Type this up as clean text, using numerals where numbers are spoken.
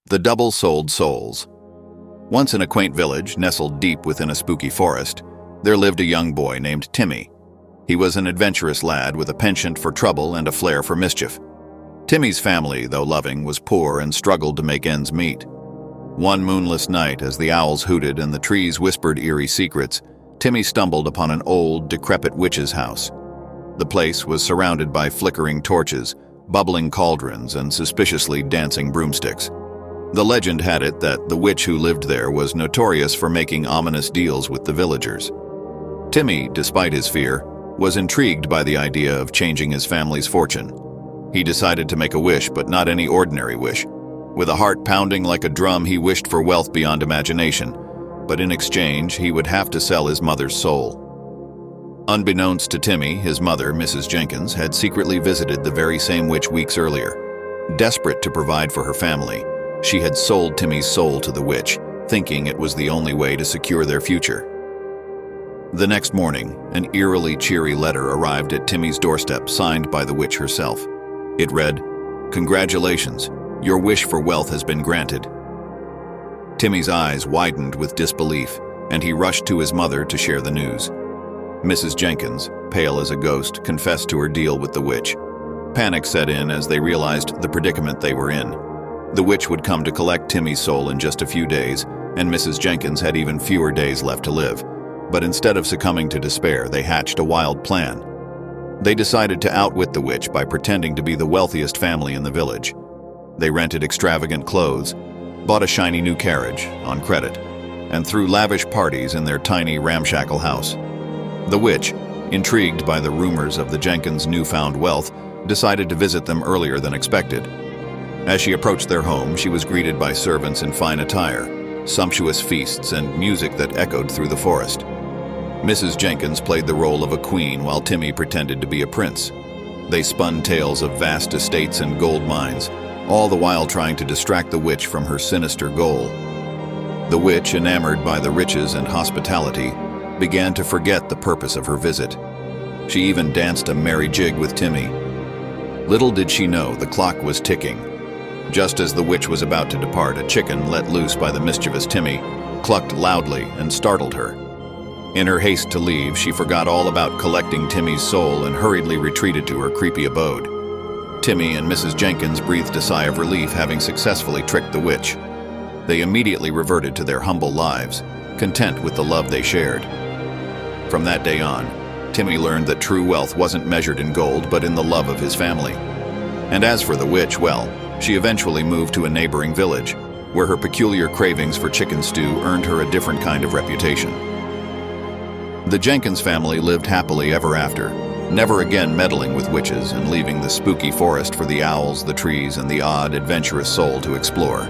The double-souled souls. Once in a quaint village nestled deep within a spooky forest, there lived a young boy named Timmy. He was an adventurous lad with a penchant for trouble and a flair for mischief. Timmy's family, though loving, was poor and struggled to make ends meet. One moonless night, as the owls hooted and the trees whispered eerie secrets, Timmy stumbled upon an old, decrepit witch's house. The place was surrounded by flickering torches, bubbling cauldrons, and suspiciously dancing broomsticks. The legend had it that the witch who lived there was notorious for making ominous deals with the villagers. Timmy, despite his fear, was intrigued by the idea of changing his family's fortune. He decided to make a wish, but not any ordinary wish. With a heart pounding like a drum, he wished for wealth beyond imagination, but in exchange, he would have to sell his mother's soul. Unbeknownst to Timmy, his mother, Mrs. Jenkins, had secretly visited the very same witch weeks earlier. Desperate to provide for her family, she had sold Timmy's soul to the witch, thinking it was the only way to secure their future. The next morning, an eerily cheery letter arrived at Timmy's doorstep, signed by the witch herself. It read, "Congratulations, your wish for wealth has been granted." Timmy's eyes widened with disbelief, and he rushed to his mother to share the news. Mrs. Jenkins, pale as a ghost, confessed to her deal with the witch. Panic set in as they realized the predicament they were in. The witch would come to collect Timmy's soul in just a few days, and Mrs. Jenkins had even fewer days left to live. But instead of succumbing to despair, they hatched a wild plan. They decided to outwit the witch by pretending to be the wealthiest family in the village. They rented extravagant clothes, bought a shiny new carriage on credit, and threw lavish parties in their tiny, ramshackle house. The witch, intrigued by the rumors of the Jenkins' newfound wealth, decided to visit them earlier than expected. As she approached their home, she was greeted by servants in fine attire, sumptuous feasts, and music that echoed through the forest. Mrs. Jenkins played the role of a queen while Timmy pretended to be a prince. They spun tales of vast estates and gold mines, all the while trying to distract the witch from her sinister goal. The witch, enamored by the riches and hospitality, began to forget the purpose of her visit. She even danced a merry jig with Timmy. Little did she know the clock was ticking. Just as the witch was about to depart, a chicken let loose by the mischievous Timmy clucked loudly and startled her. In her haste to leave, she forgot all about collecting Timmy's soul and hurriedly retreated to her creepy abode. Timmy and Mrs. Jenkins breathed a sigh of relief, having successfully tricked the witch. They immediately reverted to their humble lives, content with the love they shared. From that day on, Timmy learned that true wealth wasn't measured in gold, but in the love of his family. And as for the witch, well, she eventually moved to a neighboring village, where her peculiar cravings for chicken stew earned her a different kind of reputation. The Jenkins family lived happily ever after, never again meddling with witches and leaving the spooky forest for the owls, the trees, and the odd, adventurous soul to explore.